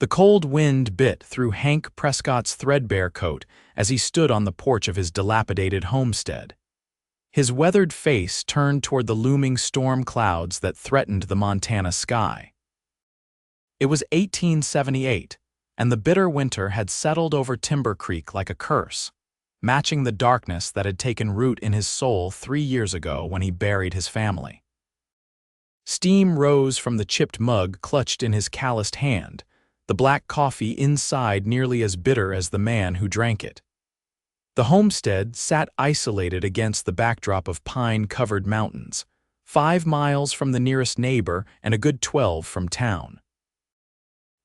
The cold wind bit through Hank Prescott's threadbare coat as he stood on the porch of his dilapidated homestead. His weathered face turned toward the looming storm clouds that threatened the Montana sky. It was 1878, and the bitter winter had settled over Timber Creek like a curse, matching the darkness that had taken root in his soul 3 years ago when he buried his family. Steam rose from the chipped mug clutched in his calloused hand, the black coffee inside nearly as bitter as the man who drank it. The homestead sat isolated against the backdrop of pine-covered mountains, 5 miles from the nearest neighbor and a good 12 from town.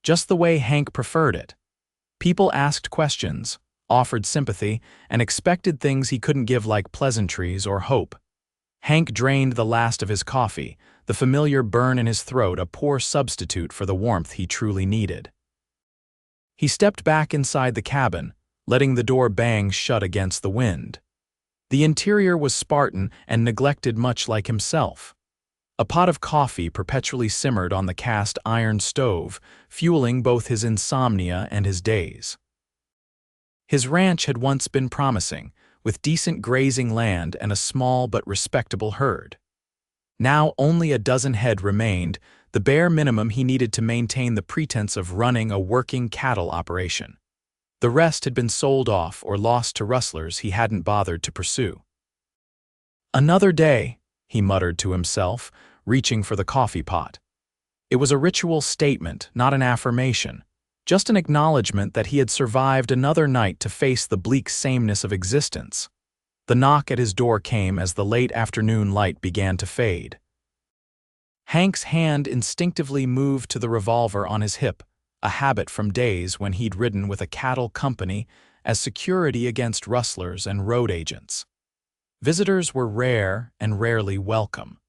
Just the way Hank preferred it. People asked questions, offered sympathy, and expected things he couldn't give like pleasantries or hope. Hank drained the last of his coffee, the familiar burn in his throat a poor substitute for the warmth he truly needed. He stepped back inside the cabin, letting the door bang shut against the wind. The interior was Spartan and neglected much like himself. A pot of coffee perpetually simmered on the cast iron stove, fueling both his insomnia and his days. His ranch had once been promising, with decent grazing land and a small but respectable herd. Now only a dozen head remained, the bare minimum he needed to maintain the pretense of running a working cattle operation. The rest had been sold off or lost to rustlers he hadn't bothered to pursue. "Another day," he muttered to himself, reaching for the coffee pot. It was a ritual statement, not an affirmation, just an acknowledgement that he had survived another night to face the bleak sameness of existence. The knock at his door came as the late afternoon light began to fade. Hank's hand instinctively moved to the revolver on his hip, a habit from days when he'd ridden with a cattle company as security against rustlers and road agents. Visitors were rare and rarely welcome.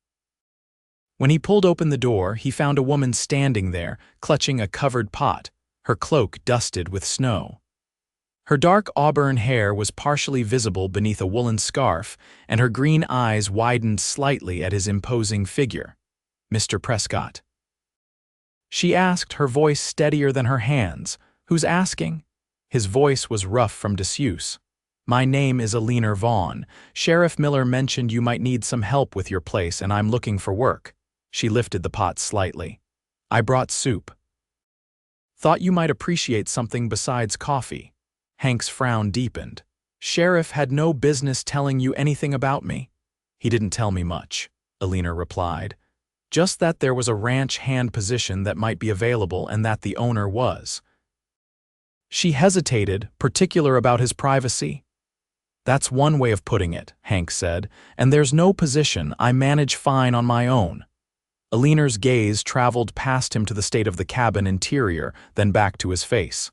When he pulled open the door, he found a woman standing there, clutching a covered pot, her cloak dusted with snow. Her dark auburn hair was partially visible beneath a woolen scarf, and her green eyes widened slightly at his imposing figure. "Mr. Prescott?" She asked, her voice steadier than her hands. "Who's asking?" His voice was rough from disuse. "My name is Eleanor Vaughn. Sheriff Miller mentioned you might need some help with your place and I'm looking for work." She lifted the pot slightly. "I brought soup." "Thought you might appreciate something besides coffee." Hank's frown deepened. "Sheriff had no business telling you anything about me." "He didn't tell me much," Eleanor replied. "Just that there was a ranch hand position that might be available and that the owner was." She hesitated, particular about his privacy. "That's one way of putting it," Hank said, "and there's no position. I manage fine on my own." Eleanor's gaze traveled past him to the state of the cabin interior, then back to his face.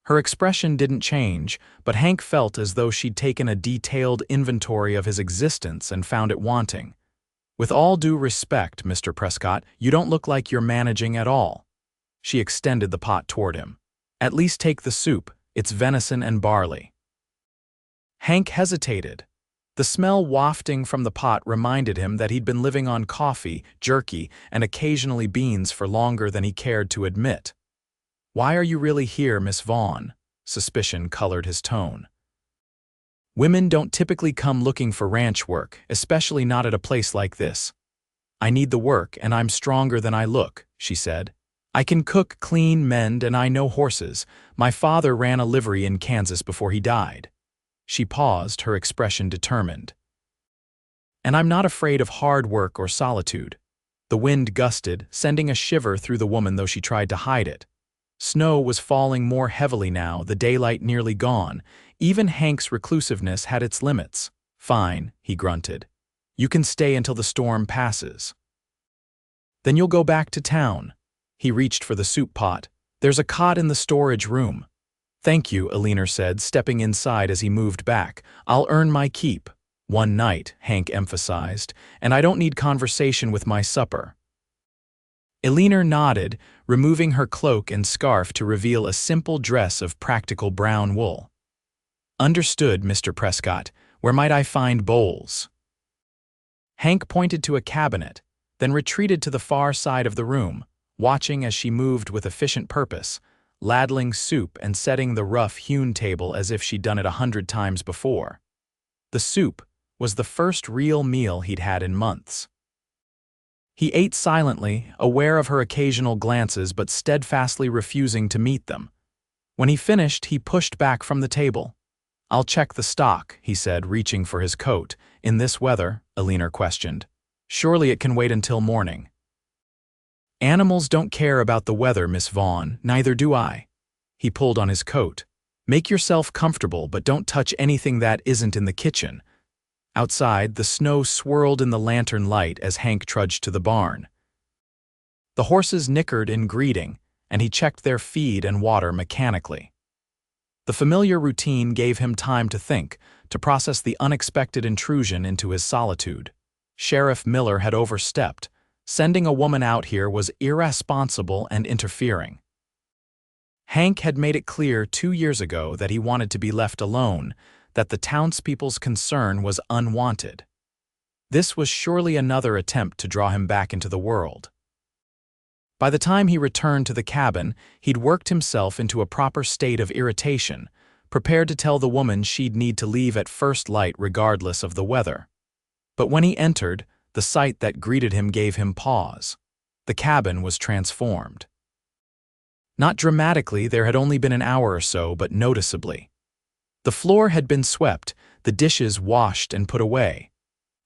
Her expression didn't change, but Hank felt as though she'd taken a detailed inventory of his existence and found it wanting. "With all due respect, Mr. Prescott, you don't look like you're managing at all." She extended the pot toward him. "At least take the soup. It's venison and barley." Hank hesitated. The smell wafting from the pot reminded him that he'd been living on coffee, jerky, and occasionally beans for longer than he cared to admit. "Why are you really here, Miss Vaughn?" Suspicion colored his tone. "Women don't typically come looking for ranch work, especially not at a place like this." "I need the work, and I'm stronger than I look," she said. "I can cook, clean, mend, and I know horses. My father ran a livery in Kansas before he died." She paused, her expression determined. "And I'm not afraid of hard work or solitude." The wind gusted, sending a shiver through the woman though she tried to hide it. Snow was falling more heavily now, the daylight nearly gone. Even Hank's reclusiveness had its limits. "Fine," he grunted. "You can stay until the storm passes." "Then you'll go back to town." He reached for the soup pot. "There's a cot in the storage room." "Thank you," Eleanor said, stepping inside as he moved back. "I'll earn my keep." "One night," Hank emphasized, "and I don't need conversation with my supper." Eleanor nodded, removing her cloak and scarf to reveal a simple dress of practical brown wool. "Understood, Mr. Prescott. Where might I find bowls?" Hank pointed to a cabinet, then retreated to the far side of the room, watching as she moved with efficient purpose, ladling soup and setting the rough-hewn table as if she'd done it 100 times before. The soup was the first real meal he'd had in months. He ate silently, aware of her occasional glances but steadfastly refusing to meet them. When he finished, he pushed back from the table. "I'll check the stock," he said, reaching for his coat. "In this weather?" Eleanor questioned. "Surely it can wait until morning." "Animals don't care about the weather, Miss Vaughn, neither do I." He pulled on his coat. "Make yourself comfortable, but don't touch anything that isn't in the kitchen." Outside, the snow swirled in the lantern light as Hank trudged to the barn. The horses nickered in greeting, and he checked their feed and water mechanically. The familiar routine gave him time to think, to process the unexpected intrusion into his solitude. Sheriff Miller had overstepped. Sending a woman out here was irresponsible and interfering. Hank had made it clear 2 years ago that he wanted to be left alone, that the townspeople's concern was unwanted. This was surely another attempt to draw him back into the world. By the time he returned to the cabin, he'd worked himself into a proper state of irritation, prepared to tell the woman she'd need to leave at first light regardless of the weather. But when he entered, the sight that greeted him gave him pause. The cabin was transformed. Not dramatically, there had only been an hour or so, but noticeably. The floor had been swept, the dishes washed and put away.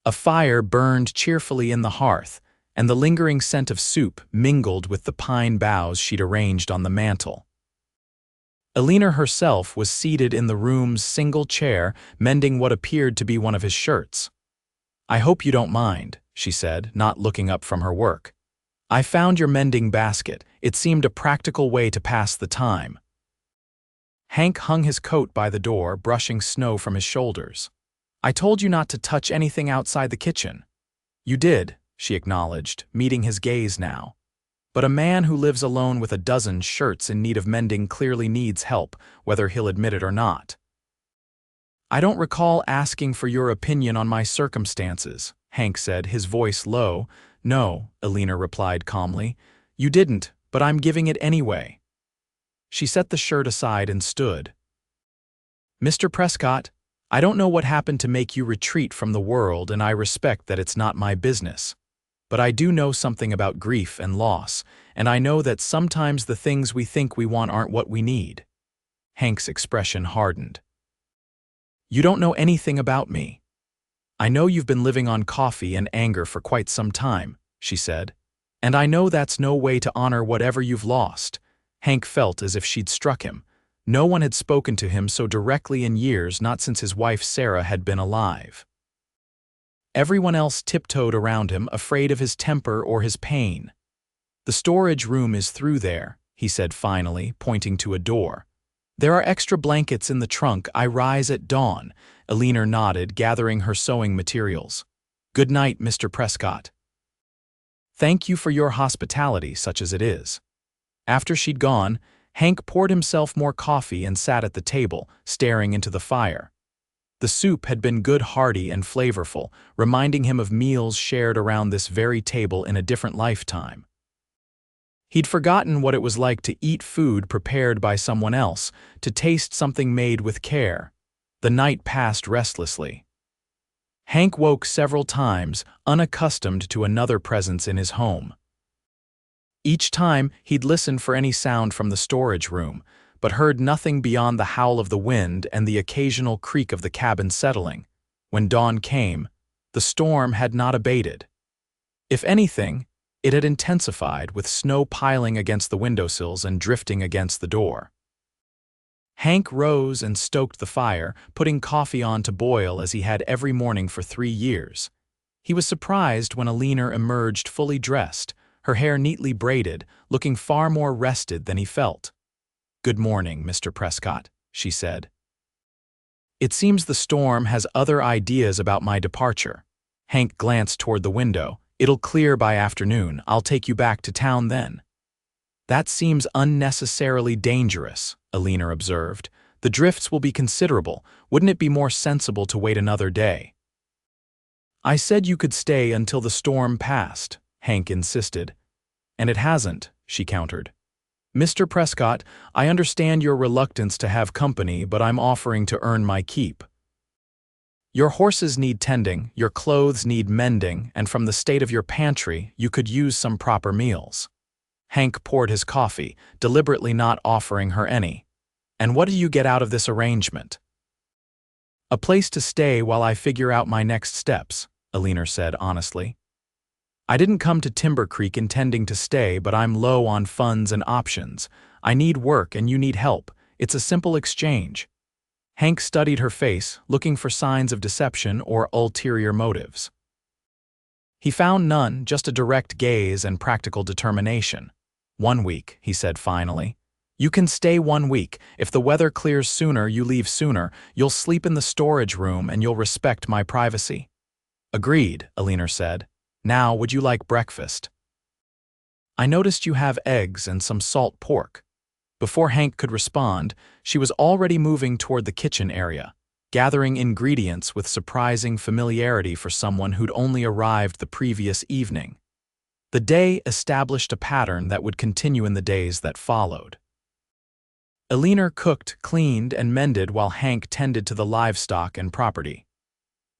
A fire burned cheerfully in the hearth, and the lingering scent of soup mingled with the pine boughs she'd arranged on the mantel. Eleanor herself was seated in the room's single chair, mending what appeared to be one of his shirts. "I hope you don't mind," she said, not looking up from her work. "I found your mending basket. It seemed a practical way to pass the time." Hank hung his coat by the door, brushing snow from his shoulders. "I told you not to touch anything outside the kitchen." "You did," she acknowledged, meeting his gaze now. "But a man who lives alone with a dozen shirts in need of mending clearly needs help, whether he'll admit it or not." "I don't recall asking for your opinion on my circumstances," Hank said, his voice low. "No," Eleanor replied calmly. "You didn't, but I'm giving it anyway." She set the shirt aside and stood. "Mr. Prescott, I don't know what happened to make you retreat from the world, and I respect that it's not my business. But I do know something about grief and loss, and I know that sometimes the things we think we want aren't what we need." Hank's expression hardened. "You don't know anything about me. I know you've been living on coffee and anger for quite some time," she said. "And I know that's no way to honor whatever you've lost." Hank felt as if she'd struck him. No one had spoken to him so directly in years, not since his wife Sarah had been alive. Everyone else tiptoed around him, afraid of his temper or his pain. "The storage room is through there," he said finally, pointing to a door. "There are extra blankets in the trunk. I rise at dawn." Eleanor nodded, gathering her sewing materials. "Good night, Mr. Prescott." "Thank you for your hospitality, such as it is." After she'd gone, Hank poured himself more coffee and sat at the table, staring into the fire. The soup had been good, hearty, and flavorful, reminding him of meals shared around this very table in a different lifetime. He'd forgotten what it was like to eat food prepared by someone else, to taste something made with care. The night passed restlessly. Hank woke several times, unaccustomed to another presence in his home. Each time, he'd listened for any sound from the storage room, but heard nothing beyond the howl of the wind and the occasional creak of the cabin settling. When dawn came, the storm had not abated. If anything, it had intensified, with snow piling against the windowsills and drifting against the door. Hank rose and stoked the fire, putting coffee on to boil as he had every morning for 3 years. He was surprised when Eleanor emerged fully dressed, her hair neatly braided, looking far more rested than he felt. "Good morning, Mr. Prescott," she said. "It seems the storm has other ideas about my departure." Hank glanced toward the window. "It'll clear by afternoon. I'll take you back to town then." "That seems unnecessarily dangerous," Eleanor observed. "The drifts will be considerable. Wouldn't it be more sensible to wait another day?" "I said you could stay until the storm passed," Hank insisted. "And it hasn't," she countered. "Mr. Prescott, I understand your reluctance to have company, but I'm offering to earn my keep. Your horses need tending, your clothes need mending, and from the state of your pantry, you could use some proper meals." Hank poured his coffee, deliberately not offering her any. "And what do you get out of this arrangement?" "A place to stay while I figure out my next steps," Eleanor said honestly. "I didn't come to Timber Creek intending to stay, but I'm low on funds and options. I need work and you need help. It's a simple exchange." Hank studied her face, looking for signs of deception or ulterior motives. He found none, just a direct gaze and practical determination. "1 week," he said finally. "You can stay 1 week. If the weather clears sooner, you leave sooner. You'll sleep in the storage room and you'll respect my privacy." "Agreed," Eleanor said. "Now, would you like breakfast?" "I noticed you have eggs and some salt pork." Before Hank could respond, she was already moving toward the kitchen area, gathering ingredients with surprising familiarity for someone who'd only arrived the previous evening. The day established a pattern that would continue in the days that followed. Eleanor cooked, cleaned, and mended while Hank tended to the livestock and property.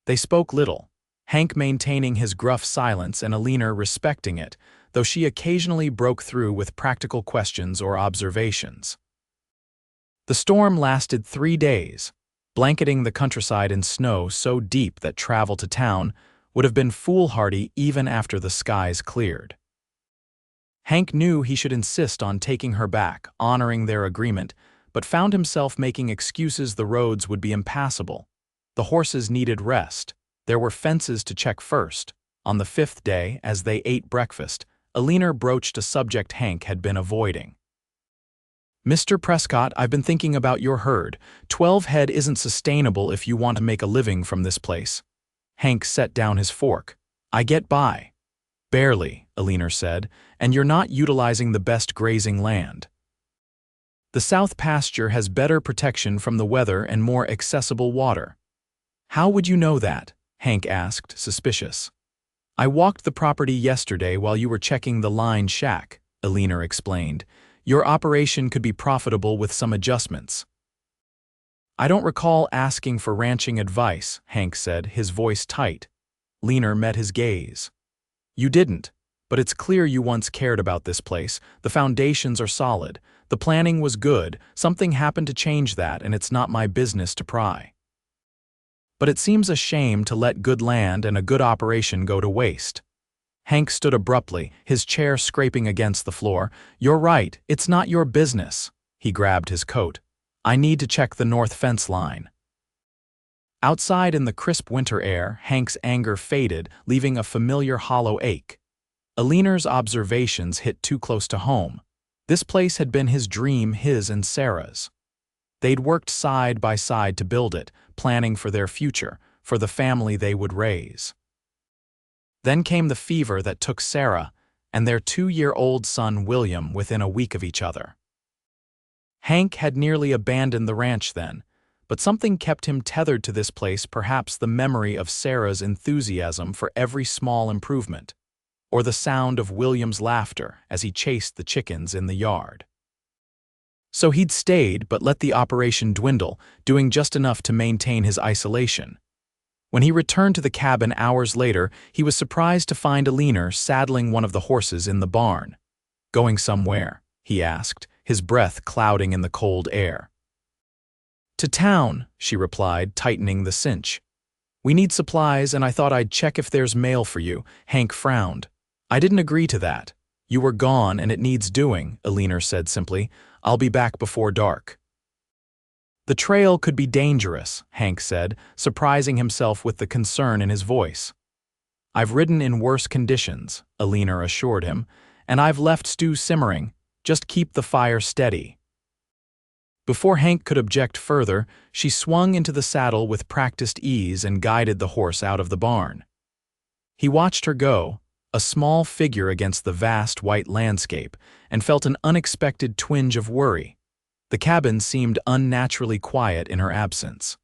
They spoke little, Hank maintaining his gruff silence and Eleanor respecting it, though she occasionally broke through with practical questions or observations. The storm lasted 3 days, blanketing the countryside in snow so deep that travel to town would have been foolhardy even after the skies cleared. Hank knew he should insist on taking her back, honoring their agreement, but found himself making excuses the roads would be impassable. The horses needed rest. There were fences to check first. On the 5th day, as they ate breakfast, Eleanor broached a subject Hank had been avoiding. "Mr. Prescott, I've been thinking about your herd. 12 head isn't sustainable if you want to make a living from this place." Hank set down his fork. "I get by." "Barely," Eleanor said, "and you're not utilizing the best grazing land. The south pasture has better protection from the weather and more accessible water." "How would you know that?" Hank asked, suspicious. "I walked the property yesterday while you were checking the line shack," Eleanor explained. "Your operation could be profitable with some adjustments." "I don't recall asking for ranching advice," Hank said, his voice tight. Eleanor met his gaze. "You didn't, but it's clear you once cared about this place. The foundations are solid. The planning was good. Something happened to change that, and it's not my business to pry. But it seems a shame to let good land and a good operation go to waste." Hank stood abruptly, his chair scraping against the floor. "You're right, it's not your business." He grabbed his coat. "I need to check the north fence line." Outside in the crisp winter air, Hank's anger faded, leaving a familiar hollow ache. Eleanor's observations hit too close to home. This place had been his dream, his and Sarah's. They'd worked side by side to build it, planning for their future, for the family they would raise. Then came the fever that took Sarah and their 2-year-old son William within a week of each other. Hank had nearly abandoned the ranch then, but something kept him tethered to this place, perhaps the memory of Sarah's enthusiasm for every small improvement, or the sound of William's laughter as he chased the chickens in the yard. So he'd stayed but let the operation dwindle, doing just enough to maintain his isolation. When he returned to the cabin hours later, he was surprised to find Eleanor saddling one of the horses in the barn. "Going somewhere?" he asked, his breath clouding in the cold air. "To town," she replied, tightening the cinch. "We need supplies, and I thought I'd check if there's mail for you." Hank frowned. "I didn't agree to that. You were gone and it needs doing," Eleanor said simply. "I'll be back before dark." "The trail could be dangerous," Hank said, surprising himself with the concern in his voice. "I've ridden in worse conditions," Eleanor assured him, "and I've left stew simmering. Just keep the fire steady." Before Hank could object further, she swung into the saddle with practiced ease and guided the horse out of the barn. He watched her go, a small figure against the vast white landscape, and felt an unexpected twinge of worry. The cabin seemed unnaturally quiet in her absence.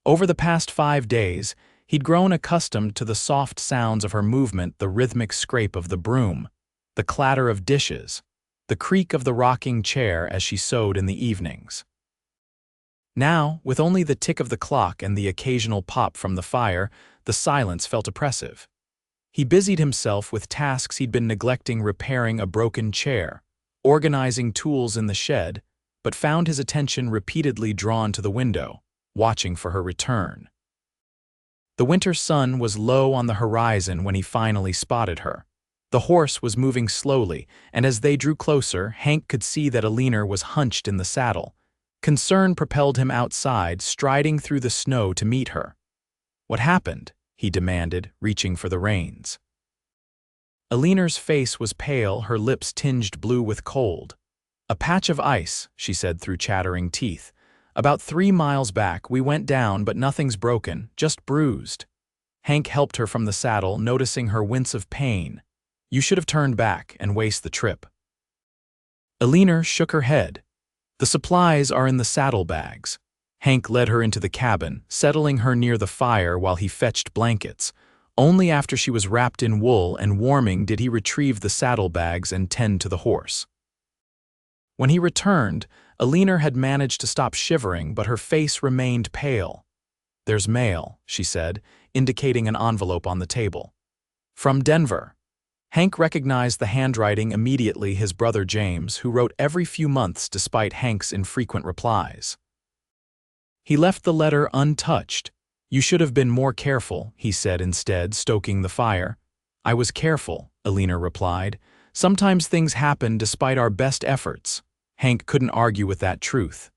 Over the past 5 days, he'd grown accustomed to the soft sounds of her movement, the rhythmic scrape of the broom. the clatter of dishes, the creak of the rocking chair as she sewed in the evenings. Now, with only the tick of the clock and the occasional pop from the fire, the silence felt oppressive. He busied himself with tasks he'd been neglecting, repairing a broken chair, organizing tools in the shed, but found his attention repeatedly drawn to the window, watching for her return. The winter sun was low on the horizon when he finally spotted her. The horse was moving slowly, and as they drew closer, Hank could see that Eleanor was hunched in the saddle. Concern propelled him outside, striding through the snow to meet her. "What happened?" he demanded, reaching for the reins. Eleanor's face was pale, her lips tinged blue with cold. "A patch of ice," she said through chattering teeth. "About 3 miles back, we went down, but nothing's broken, just bruised." Hank helped her from the saddle, noticing her wince of pain. "You should have turned back and waste the trip." Eleanor shook her head. "The supplies are in the saddlebags." Hank led her into the cabin, settling her near the fire while he fetched blankets. Only after she was wrapped in wool and warming did he retrieve the saddlebags and tend to the horse. When he returned, Eleanor had managed to stop shivering, but her face remained pale. "There's mail," she said, indicating an envelope on the table. "From Denver." Hank recognized the handwriting immediately, his brother James, who wrote every few months despite Hank's infrequent replies. He left the letter untouched. "You should have been more careful," he said instead, stoking the fire. "I was careful," Eleanor replied. "Sometimes things happen despite our best efforts." Hank couldn't argue with that truth.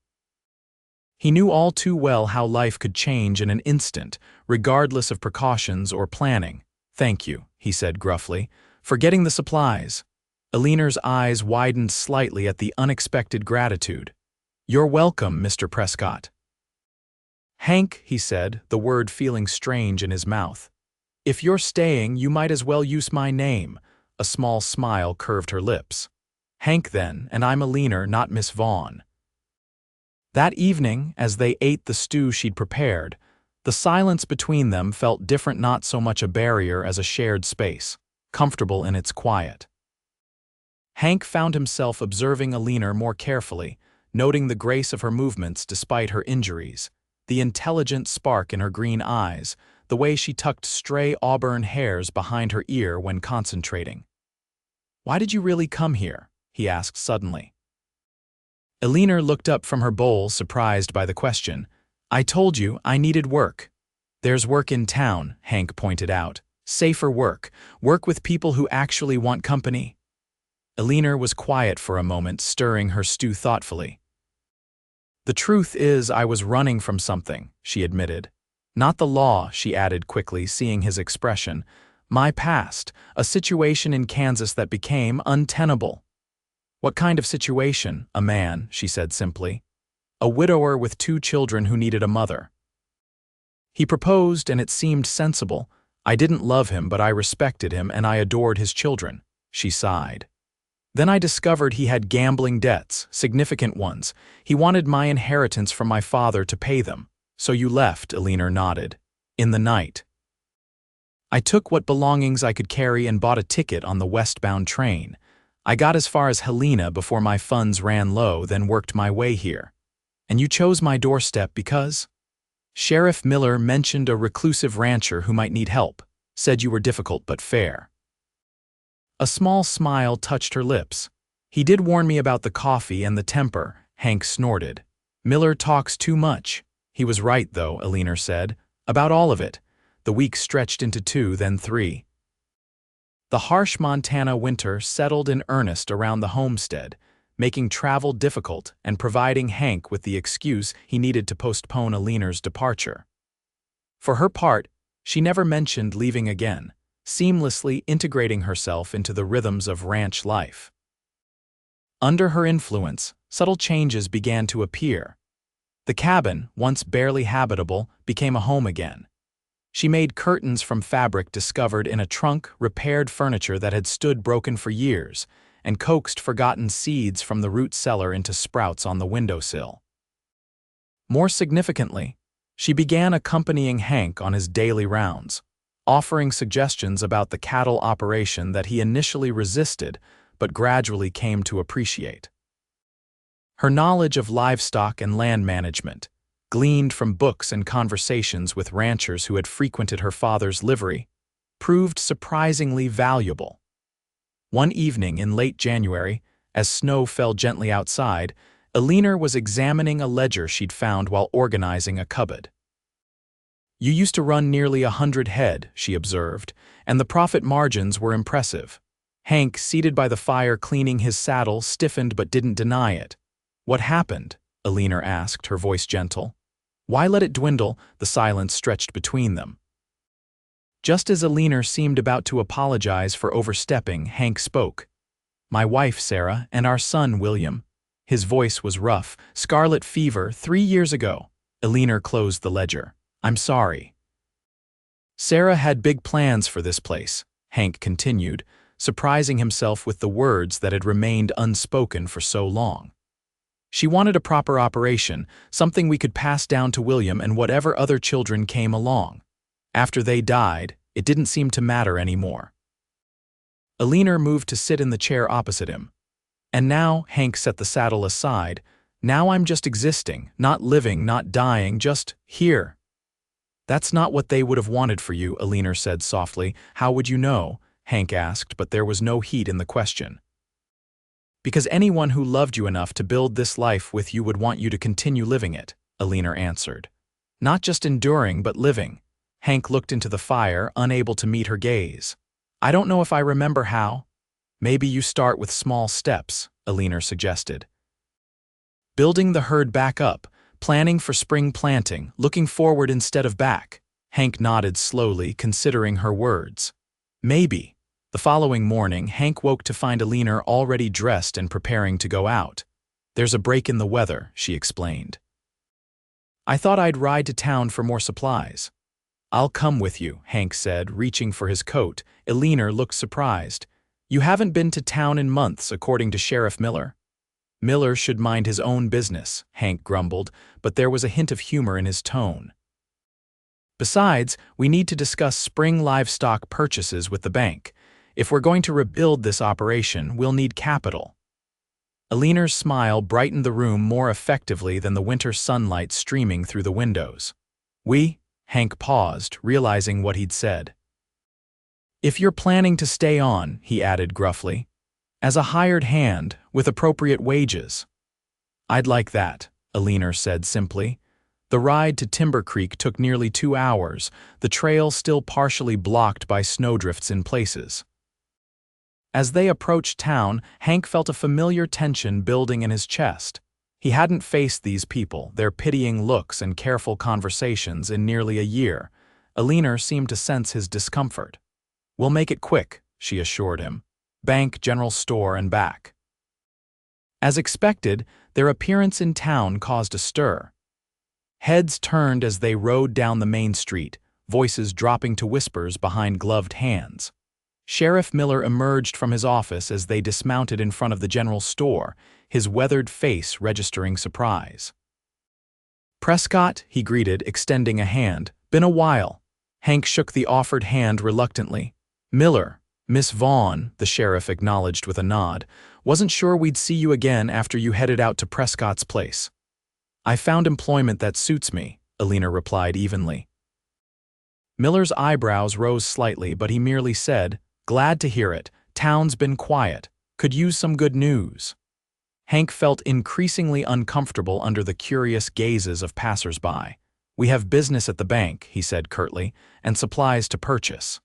He knew all too well how life could change in an instant, regardless of precautions or planning. "Thank you," he said gruffly, "for getting the supplies." Eleanor's eyes widened slightly at the unexpected gratitude. "You're welcome, Mr. Prescott." "Hank," he said, the word feeling strange in his mouth. "If you're staying, you might as well use my name." A small smile curved her lips. "Hank then, and I'm Eleanor, not Miss Vaughn." That evening, as they ate the stew she'd prepared, the silence between them felt different, not so much a barrier as a shared space, comfortable in its quiet. Hank found himself observing Eleanor more carefully, noting the grace of her movements despite her injuries, the intelligent spark in her green eyes, the way she tucked stray auburn hairs behind her ear when concentrating. "Why did you really come here?" he asked suddenly. Eleanor looked up from her bowl, surprised by the question. "I told you I needed work." "There's work in town," Hank pointed out. "Safer work. Work with people who actually want company." Eleanor was quiet for a moment, stirring her stew thoughtfully. "The truth is, I was running from something," she admitted. "Not the law," she added quickly, seeing his expression. "My past, a situation in Kansas that became untenable." "What kind of situation?" "A man," she said simply. "A widower with 2 children who needed a mother. He proposed, and it seemed sensible. I didn't love him, but I respected him, and I adored his children." She sighed. "Then I discovered he had gambling debts, significant ones. He wanted my inheritance from my father to pay them." "So you left," Eleanor nodded. "In the night." "I took what belongings I could carry and bought a ticket on the westbound train. I got as far as Helena before my funds ran low, then worked my way here." "And you chose my doorstep because?" "Sheriff Miller mentioned a reclusive rancher who might need help. Said you were difficult but fair." A small smile touched her lips. "He did warn me about the coffee and the temper," Hank snorted. "Miller talks too much." "He was right, though," Eleanor said. "About all of it." The week stretched into 2, then 3. The harsh Montana winter settled in earnest around the homestead, making travel difficult and providing Hank with the excuse he needed to postpone Eleanor's departure. For her part, she never mentioned leaving again, seamlessly integrating herself into the rhythms of ranch life. Under her influence, subtle changes began to appear. The cabin, once barely habitable, became a home again. She made curtains from fabric discovered in a trunk, repaired furniture that had stood broken for years, and coaxed forgotten seeds from the root cellar into sprouts on the windowsill. More significantly, she began accompanying Hank on his daily rounds, offering suggestions about the cattle operation that he initially resisted but gradually came to appreciate. Her knowledge of livestock and land management, gleaned from books and conversations with ranchers who had frequented her father's livery, proved surprisingly valuable. One evening in late January, as snow fell gently outside, Eleanor was examining a ledger she'd found while organizing a cupboard. "You used to run nearly 100 head," she observed, "and the profit margins were impressive." Hank, seated by the fire cleaning his saddle, stiffened but didn't deny it. "What happened?" Eleanor asked, her voice gentle. "Why let it dwindle?" The silence stretched between them. Just as Eleanor seemed about to apologize for overstepping, Hank spoke. "My wife, Sarah, and our son, William." His voice was rough. "Scarlet fever 3 years ago." Eleanor closed the ledger. "I'm sorry." "Sarah had big plans for this place," Hank continued, surprising himself with the words that had remained unspoken for so long. "She wanted a proper operation, something we could pass down to William and whatever other children came along. After they died, it didn't seem to matter anymore." Eleanor moved to sit in the chair opposite him. "And now," Hank set the saddle aside, "now I'm just existing, not living, not dying, just here." "That's not what they would have wanted for you," Eleanor said softly. "How would you know?" Hank asked, but there was no heat in the question. "Because anyone who loved you enough to build this life with you would want you to continue living it," Eleanor answered. "Not just enduring, but living." Hank looked into the fire, unable to meet her gaze. "I don't know if I remember how." "Maybe you start with small steps," Eleanor suggested. "Building the herd back up, planning for spring planting, looking forward instead of back." Hank nodded slowly, considering her words. "Maybe." The following morning, Hank woke to find Eleanor already dressed and preparing to go out. "There's a break in the weather," she explained. "I thought I'd ride to town for more supplies." "I'll come with you," Hank said, reaching for his coat. Eleanor looked surprised. "You haven't been to town in months, according to Sheriff Miller." "Miller should mind his own business," Hank grumbled, but there was a hint of humor in his tone. "Besides, we need to discuss spring livestock purchases with the bank. If we're going to rebuild this operation, we'll need capital." Eleanor's smile brightened the room more effectively than the winter sunlight streaming through the windows. Hank paused, realizing what he'd said. "If you're planning to stay on," he added gruffly, "as a hired hand, with appropriate wages." "I'd like that," Eleanor said simply. The ride to Timber Creek took nearly 2 hours, the trail still partially blocked by snowdrifts in places. As they approached town, Hank felt a familiar tension building in his chest. He hadn't faced these people, their pitying looks and careful conversations, in nearly a year. Eleanor seemed to sense his discomfort. "We'll make it quick," she assured him. "Bank, general store, and back." As expected, their appearance in town caused a stir. Heads turned as they rode down the main street, voices dropping to whispers behind gloved hands. Sheriff Miller emerged from his office as they dismounted in front of the general store, his weathered face registering surprise. "Prescott," he greeted, extending a hand. "Been a while." Hank shook the offered hand reluctantly. "Miller, Miss Vaughn," the sheriff acknowledged with a nod. "Wasn't sure we'd see you again after you headed out to Prescott's place." "I found employment that suits me," Eleanor replied evenly. Miller's eyebrows rose slightly, but he merely said, "Glad to hear it. Town's been quiet. Could use some good news." Hank felt increasingly uncomfortable under the curious gazes of passers-by. "We have business at the bank," he said curtly, "and supplies to purchase."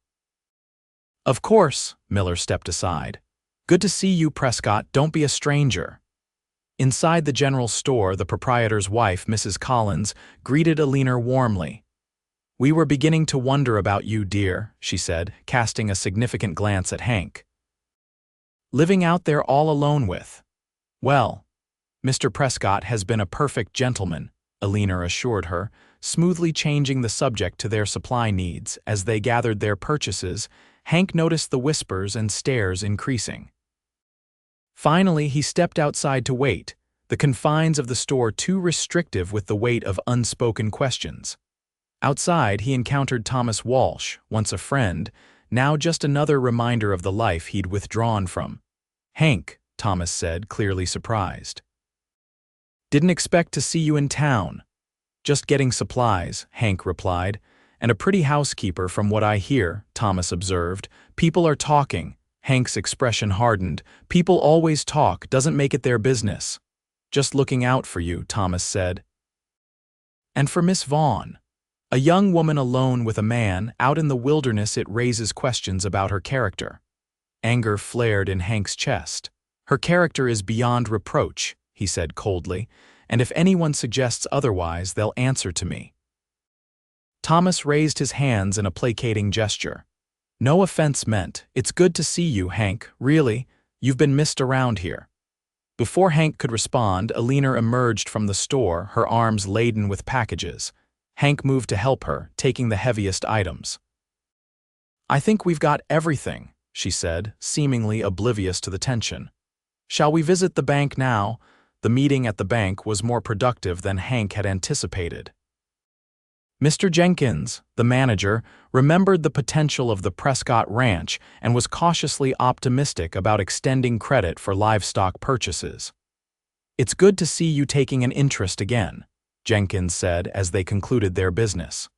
"Of course," Miller stepped aside. "Good to see you, Prescott. Don't be a stranger." Inside the general store, the proprietor's wife, Mrs. Collins, greeted Eleanor warmly. "We were beginning to wonder about you, dear," she said, casting a significant glance at Hank. "Living out there all alone with—" "Well, Mr. Prescott has been a perfect gentleman," Eleanor assured her, smoothly changing the subject to their supply needs. As they gathered their purchases, Hank noticed the whispers and stares increasing. Finally, he stepped outside to wait, the confines of the store too restrictive with the weight of unspoken questions. Outside, he encountered Thomas Walsh, once a friend, now just another reminder of the life he'd withdrawn from. "Hank," Thomas said, clearly surprised. "Didn't expect to see you in town." "Just getting supplies," Hank replied. "And a pretty housekeeper from what I hear," Thomas observed. "People are talking." Hank's expression hardened. "People always talk, doesn't make it their business." "Just looking out for you," Thomas said. "And for Miss Vaughn." A young woman alone with a man, out in the wilderness, it raises questions about her character. Anger flared in Hank's chest. "Her character is beyond reproach," he said coldly, "and if anyone suggests otherwise, they'll answer to me." Thomas raised his hands in a placating gesture. "No offense meant. It's good to see you, Hank, really. You've been missed around here." Before Hank could respond, Eleanor emerged from the store, her arms laden with packages. Hank moved to help her, taking the heaviest items. "I think we've got everything," she said, seemingly oblivious to the tension. "Shall we visit the bank now?" The meeting at the bank was more productive than Hank had anticipated. Mr. Jenkins, the manager, remembered the potential of the Prescott ranch and was cautiously optimistic about extending credit for livestock purchases. "It's good to see you taking an interest again," Jenkins said as they concluded their business.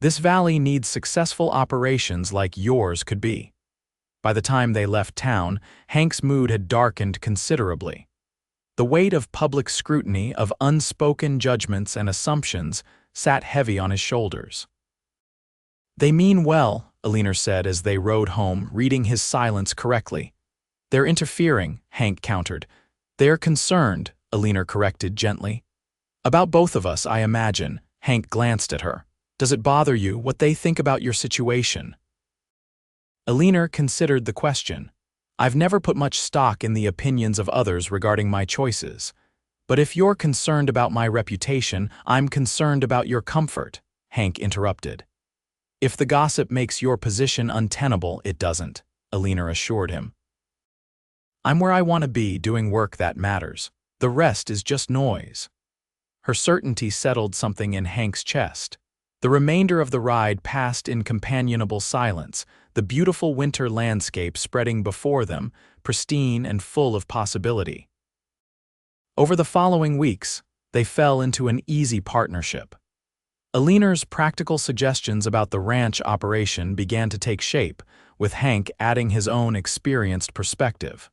"This valley needs successful operations like yours could be." By the time they left town, Hank's mood had darkened considerably. The weight of public scrutiny, of unspoken judgments and assumptions, sat heavy on his shoulders. "They mean well," Eleanor said as they rode home, reading his silence correctly. "They're interfering," Hank countered. "They're concerned," Eleanor corrected gently. "About both of us, I imagine." Hank glanced at her. "Does it bother you what they think about your situation?" Eleanor considered the question. "I've never put much stock in the opinions of others regarding my choices. But if you're concerned about my reputation, I'm concerned about your comfort," Hank interrupted. "If the gossip makes your position untenable, it doesn't," Eleanor assured him. "I'm where I want to be, doing work that matters. The rest is just noise." Her certainty settled something in Hank's chest. The remainder of the ride passed in companionable silence, the beautiful winter landscape spreading before them, pristine and full of possibility. Over the following weeks, they fell into an easy partnership. Eleanor's practical suggestions about the ranch operation began to take shape, with Hank adding his own experienced perspective.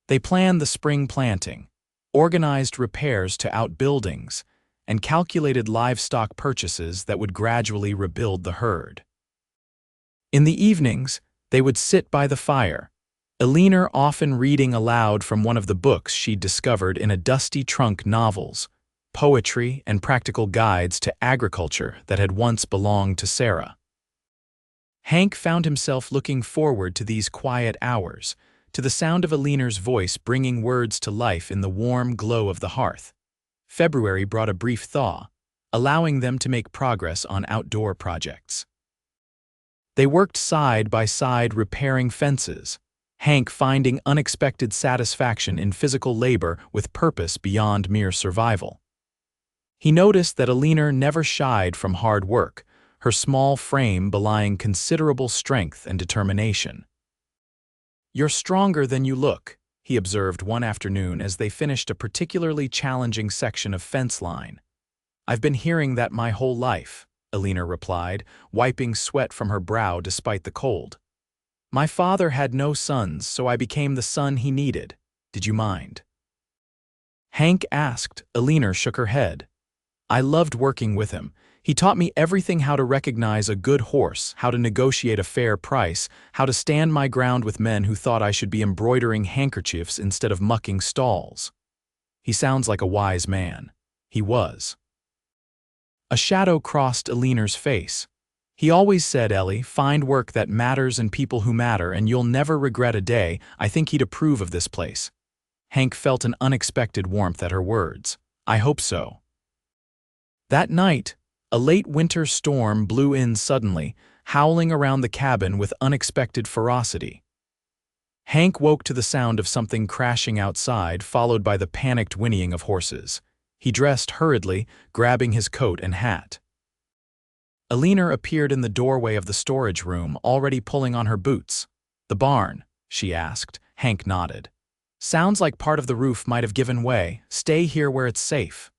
They planned the spring planting, organized repairs to outbuildings, and calculated livestock purchases that would gradually rebuild the herd. In the evenings, they would sit by the fire, Eleanor often reading aloud from one of the books she'd discovered in a dusty trunk novels, poetry and practical guides to agriculture that had once belonged to Sarah. Hank found himself looking forward to these quiet hours, to the sound of Eleanor's voice bringing words to life in the warm glow of the hearth. February brought a brief thaw, allowing them to make progress on outdoor projects. They worked side by side repairing fences, Hank finding unexpected satisfaction in physical labor with purpose beyond mere survival. He noticed that Eleanor never shied from hard work, her small frame belying considerable strength and determination. "You're stronger than you look," he observed one afternoon as they finished a particularly challenging section of fence line. "I've been hearing that my whole life," Eleanor replied, wiping sweat from her brow despite the cold. "My father had no sons, so I became the son he needed. Did you mind?" Hank asked. Eleanor shook her head. "I loved working with him. He taught me everything: how to recognize a good horse, how to negotiate a fair price, how to stand my ground with men who thought I should be embroidering handkerchiefs instead of mucking stalls." He sounds like a wise man. He was. A shadow crossed Eleanor's face. "He always said, Ellie, find work that matters and people who matter, and you'll never regret a day. I think he'd approve of this place." Hank felt an unexpected warmth at her words. "I hope so." That night, a late winter storm blew in suddenly, howling around the cabin with unexpected ferocity. Hank woke to the sound of something crashing outside, followed by the panicked whinnying of horses. He dressed hurriedly, grabbing his coat and hat. Eleanor appeared in the doorway of the storage room, already pulling on her boots. "The barn?" she asked. Hank nodded. "Sounds like part of the roof might have given way. Stay here where it's safe."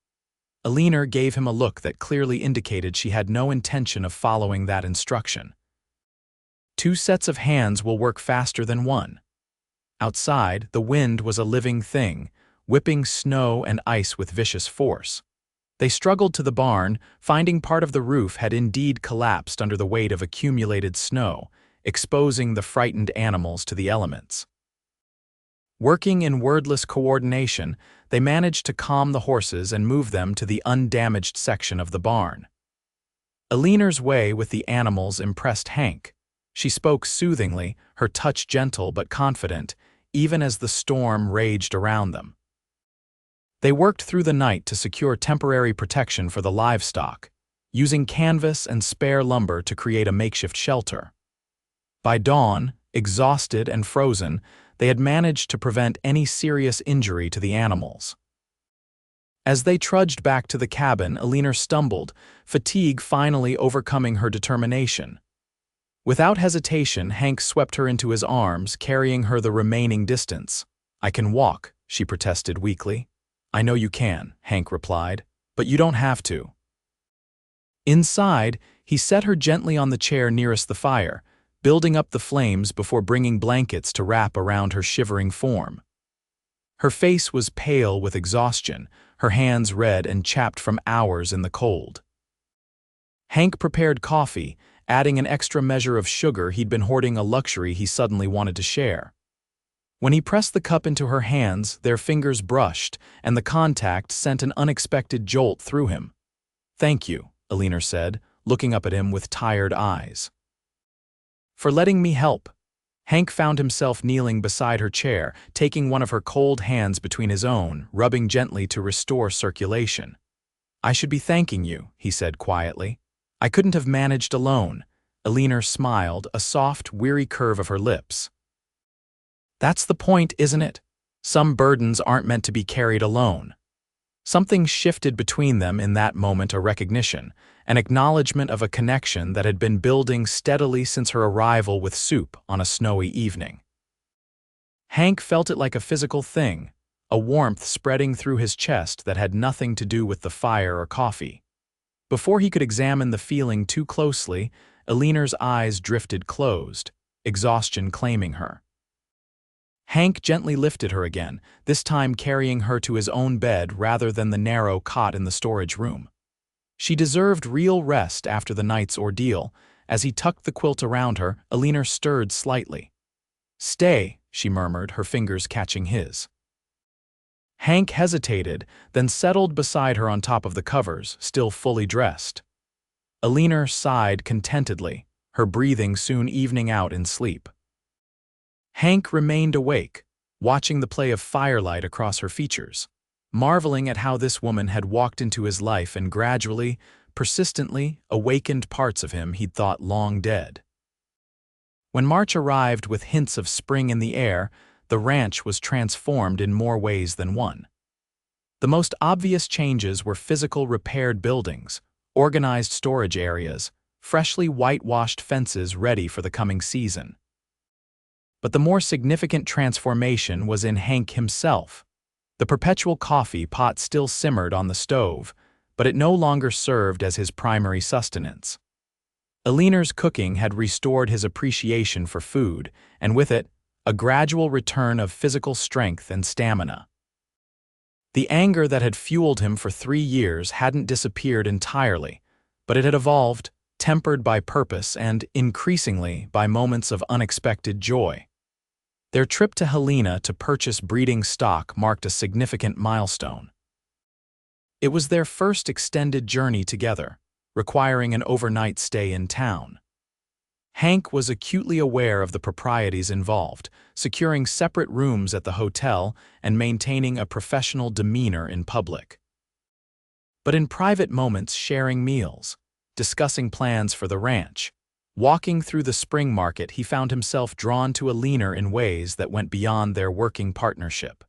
Eleanor gave him a look that clearly indicated she had no intention of following that instruction. "Two sets of hands will work faster than one." Outside, the wind was a living thing, whipping snow and ice with vicious force. They struggled to the barn, finding part of the roof had indeed collapsed under the weight of accumulated snow, exposing the frightened animals to the elements. Working in wordless coordination, they managed to calm the horses and move them to the undamaged section of the barn. Eleanor's way with the animals impressed Hank. She spoke soothingly, her touch gentle but confident, even as the storm raged around them. They worked through the night to secure temporary protection for the livestock, using canvas and spare lumber to create a makeshift shelter. By dawn, exhausted and frozen, they had managed to prevent any serious injury to the animals. As they trudged back to the cabin, Eleanor stumbled, fatigue finally overcoming her determination. Without hesitation, Hank swept her into his arms, carrying her the remaining distance. "I can walk," she protested weakly. "I know you can," Hank replied, "but you don't have to." Inside, he set her gently on the chair nearest the fire, building up the flames before bringing blankets to wrap around her shivering form. Her face was pale with exhaustion, her hands red and chapped from hours in the cold. Hank prepared coffee, adding an extra measure of sugar he'd been hoarding, a luxury he suddenly wanted to share. When he pressed the cup into her hands, their fingers brushed, and the contact sent an unexpected jolt through him. "Thank you," Eleanor said, looking up at him with tired eyes. "For letting me help." Hank found himself kneeling beside her chair, taking one of her cold hands between his own, rubbing gently to restore circulation. "I should be thanking you," he said quietly. "I couldn't have managed alone." Eleanor smiled, a soft, weary curve of her lips. "That's the point, isn't it? Some burdens aren't meant to be carried alone." Something shifted between them in that moment, a recognition, an acknowledgement of a connection that had been building steadily since her arrival with soup on a snowy evening. Hank felt it like a physical thing, a warmth spreading through his chest that had nothing to do with the fire or coffee. Before he could examine the feeling too closely, Eleanor's eyes drifted closed, exhaustion claiming her. Hank gently lifted her again, this time carrying her to his own bed rather than the narrow cot in the storage room. She deserved real rest after the night's ordeal. As he tucked the quilt around her, Eleanor stirred slightly. "Stay," she murmured, her fingers catching his. Hank hesitated, then settled beside her on top of the covers, still fully dressed. Eleanor sighed contentedly, her breathing soon evening out in sleep. Hank remained awake, watching the play of firelight across her features, marveling at how this woman had walked into his life and gradually, persistently, awakened parts of him he'd thought long dead. When March arrived with hints of spring in the air, the ranch was transformed in more ways than one. The most obvious changes were physical repaired buildings, organized storage areas, freshly whitewashed fences ready for the coming season. But the more significant transformation was in Hank himself. The perpetual coffee pot still simmered on the stove, but it no longer served as his primary sustenance. Eleanor's cooking had restored his appreciation for food, and with it, a gradual return of physical strength and stamina. The anger that had fueled him for 3 years hadn't disappeared entirely, but it had evolved, tempered by purpose and, increasingly, by moments of unexpected joy. Their trip to Helena to purchase breeding stock marked a significant milestone. It was their first extended journey together, requiring an overnight stay in town. Hank was acutely aware of the proprieties involved, securing separate rooms at the hotel and maintaining a professional demeanor in public. But in private moments, sharing meals, discussing plans for the ranch, walking through the spring market, he found himself drawn to Eleanor in ways that went beyond their working partnership.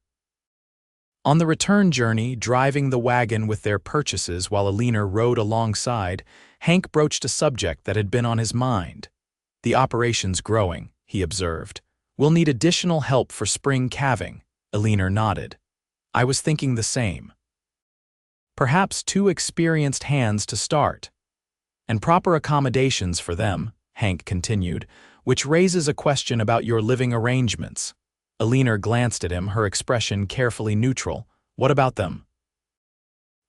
On the return journey, driving the wagon with their purchases while Eleanor rode alongside, Hank broached a subject that had been on his mind. "The operation's growing," he observed. "We'll need additional help for spring calving." Eleanor nodded. "I was thinking the same. Perhaps 2 experienced hands to start. And proper accommodations for them," Hank continued, "which raises a question about your living arrangements." Eleanor glanced at him, her expression carefully neutral. "What about them?"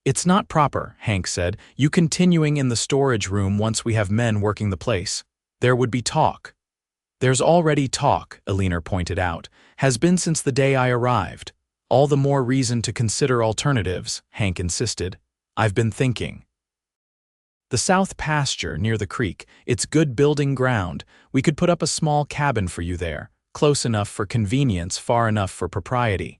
"It's not proper," Hank said, "you continuing in the storage room once we have men working the place. There would be talk." "There's already talk," Eleanor pointed out. "Has been since the day I arrived. All the more reason to consider alternatives," Hank insisted. "I've been thinking. The south pasture near the creek, it's good building ground. We could put up a small cabin for you there, close enough for convenience, far enough for propriety."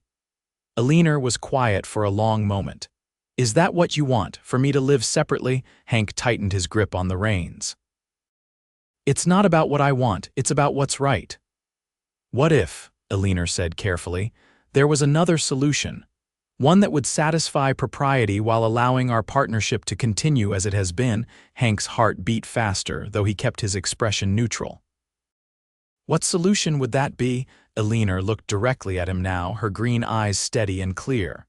Eleanor was quiet for a long moment. "Is that what you want, for me to live separately?" Hank tightened his grip on the reins. "It's not about what I want, it's about what's right." "What if," Eleanor said carefully, "there was another solution? One that would satisfy propriety while allowing our partnership to continue as it has been?" Hank's heart beat faster, though he kept his expression neutral. "What solution would that be?" Eleanor looked directly at him now, her green eyes steady and clear.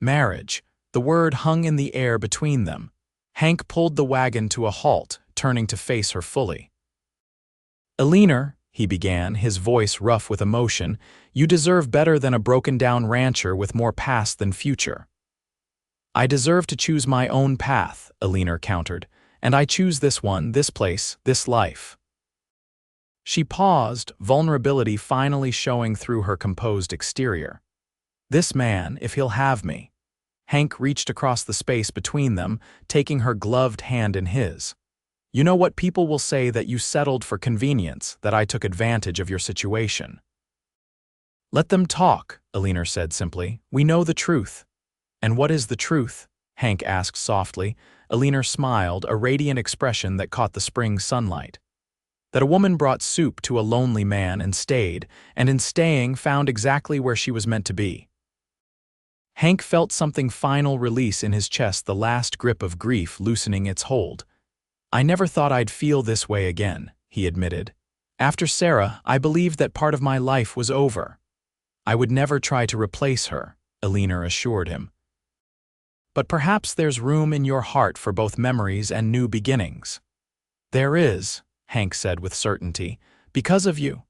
"Marriage." The word hung in the air between them. Hank pulled the wagon to a halt, turning to face her fully. "Eleanor," he began, his voice rough with emotion, "you deserve better than a broken-down rancher with more past than future." "I deserve to choose my own path," Eleanor countered, "and I choose this one, this place, this life." She paused, vulnerability finally showing through her composed exterior. "This man, if he'll have me." Hank reached across the space between them, taking her gloved hand in his. "You know what people will say, that you settled for convenience, that I took advantage of your situation." "Let them talk," Eleanor said simply. "We know the truth." "And what is the truth?" Hank asked softly. Eleanor smiled, a radiant expression that caught the spring sunlight. "That a woman brought soup to a lonely man and stayed, and in staying found exactly where she was meant to be." Hank felt something final release in his chest, the last grip of grief loosening its hold. "I never thought I'd feel this way again," he admitted. "After Sarah, I believed that part of my life was over." "I would never try to replace her," Eleanor assured him. "But perhaps there's room in your heart for both memories and new beginnings." "There is," Hank said with certainty, "because of you."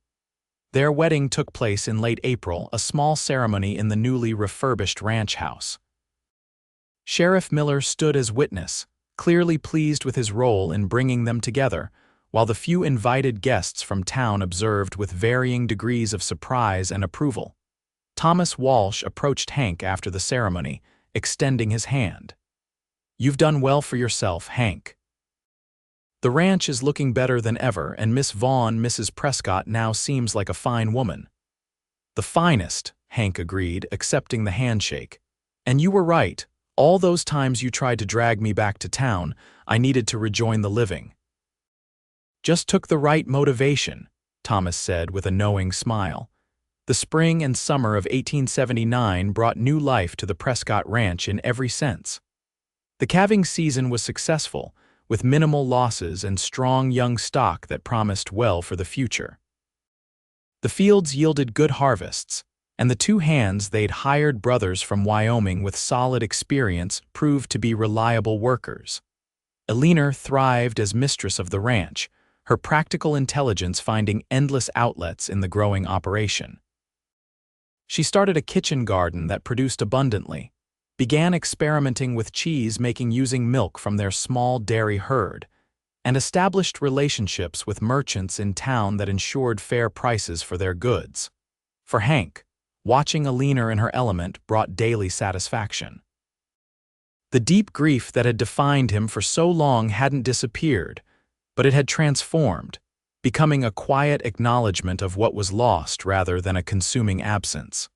Their wedding took place in late April, a small ceremony in the newly refurbished ranch house. Sheriff Miller stood as witness, clearly pleased with his role in bringing them together, while the few invited guests from town observed with varying degrees of surprise and approval. Thomas Walsh approached Hank after the ceremony, extending his hand. "You've done well for yourself, Hank. The ranch is looking better than ever, and Miss Vaughn, Mrs. Prescott, now seems like a fine woman." "The finest," Hank agreed, accepting the handshake. "And you were right. All those times you tried to drag me back to town, I needed to rejoin the living." "Just took the right motivation," Thomas said with a knowing smile. The spring and summer of 1879 brought new life to the Prescott Ranch in every sense. The calving season was successful, with minimal losses and strong young stock that promised well for the future. The fields yielded good harvests, and the 2 hands they'd hired, brothers from Wyoming with solid experience, proved to be reliable workers. Eleanor thrived as mistress of the ranch, her practical intelligence finding endless outlets in the growing operation. She started a kitchen garden that produced abundantly, began experimenting with cheese making using milk from their small dairy herd, and established relationships with merchants in town that ensured fair prices for their goods. For Hank, watching Eleanor in her element brought daily satisfaction. The deep grief that had defined him for so long hadn't disappeared, but it had transformed, becoming a quiet acknowledgement of what was lost rather than a consuming absence.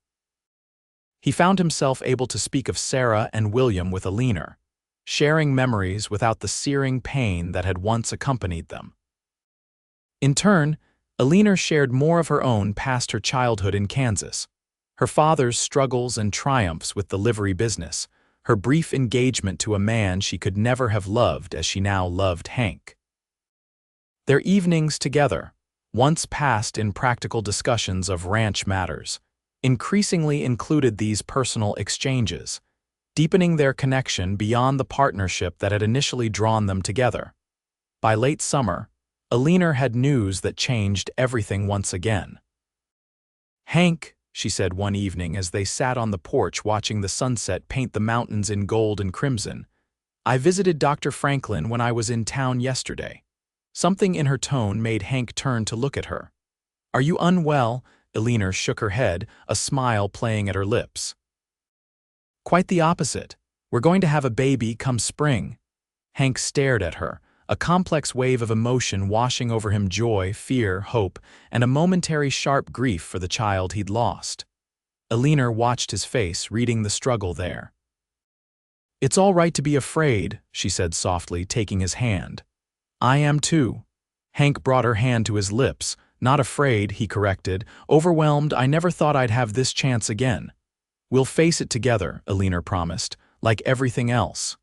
He found himself able to speak of Sarah and William with Eleanor, sharing memories without the searing pain that had once accompanied them. In turn, Eleanor shared more of her own past her childhood in Kansas, Her father's struggles and triumphs with the livery business, her brief engagement to a man she could never have loved as she now loved Hank. Their evenings together, once passed in practical discussions of ranch matters, increasingly included these personal exchanges, deepening their connection beyond the partnership that had initially drawn them together. By late summer, Eleanor had news that changed everything once again. "Hank," she said one evening as they sat on the porch watching the sunset paint the mountains in gold and crimson, "I visited Dr. Franklin when I was in town yesterday." Something in her tone made Hank turn to look at her. "Are you unwell?" Eleanor shook her head, a smile playing at her lips. "Quite the opposite. We're going to have a baby come spring." Hank stared at her, a complex wave of emotion washing over him: joy, fear, hope, and a momentary sharp grief for the child he'd lost. Eleanor watched his face, reading the struggle there. "It's all right to be afraid," she said softly, taking his hand. "I am too." Hank brought her hand to his lips. "Not afraid," he corrected. "Overwhelmed. I never thought I'd have this chance again." "We'll face it together," Eleanor promised, "like everything else."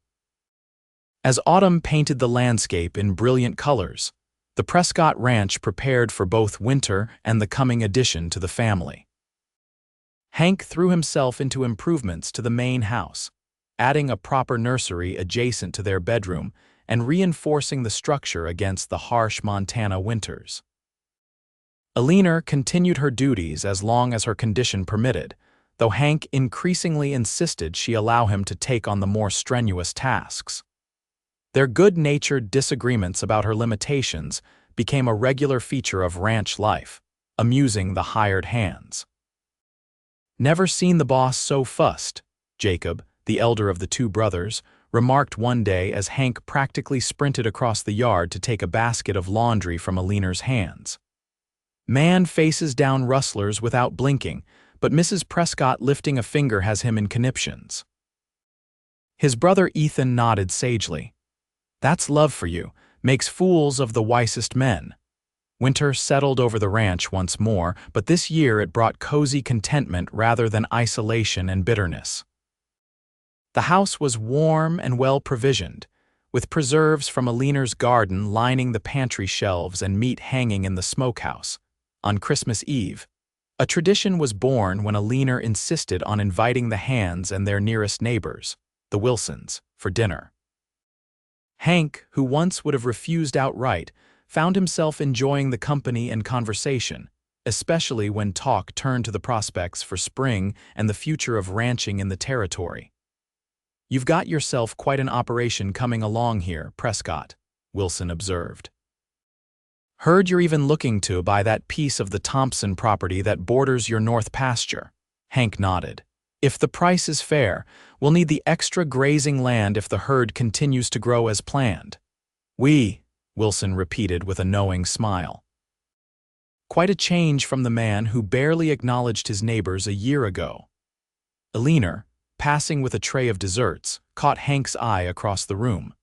As autumn painted the landscape in brilliant colors, the Prescott Ranch prepared for both winter and the coming addition to the family. Hank threw himself into improvements to the main house, adding a proper nursery adjacent to their bedroom and reinforcing the structure against the harsh Montana winters. Eleanor continued her duties as long as her condition permitted, though Hank increasingly insisted she allow him to take on the more strenuous tasks. Their good-natured disagreements about her limitations became a regular feature of ranch life, amusing the hired hands. "Never seen the boss so fussed," Jacob, the elder of the two brothers, remarked one day as Hank practically sprinted across the yard to take a basket of laundry from Eleanor's hands. "Man faces down rustlers without blinking, but Mrs. Prescott lifting a finger has him in conniptions." His brother Ethan nodded sagely. "That's love for you, makes fools of the wisest men." Winter settled over the ranch once more, but this year it brought cozy contentment rather than isolation and bitterness. The house was warm and well-provisioned, with preserves from Eleanor's garden lining the pantry shelves and meat hanging in the smokehouse. On Christmas Eve, a tradition was born when Eleanor insisted on inviting the Hands and their nearest neighbors, the Wilsons, for dinner. Hank, who once would have refused outright, found himself enjoying the company and conversation, especially when talk turned to the prospects for spring and the future of ranching in the territory. "You've got yourself quite an operation coming along here, Prescott," Wilson observed. "Heard you're even looking to buy that piece of the Thompson property that borders your north pasture." Hank nodded. "If the price is fair, we'll need the extra grazing land if the herd continues to grow as planned." Wilson repeated with a knowing smile. Quite a change from the man who barely acknowledged his neighbors a year ago. Eleanor, passing with a tray of desserts, caught Hank's eye across the room.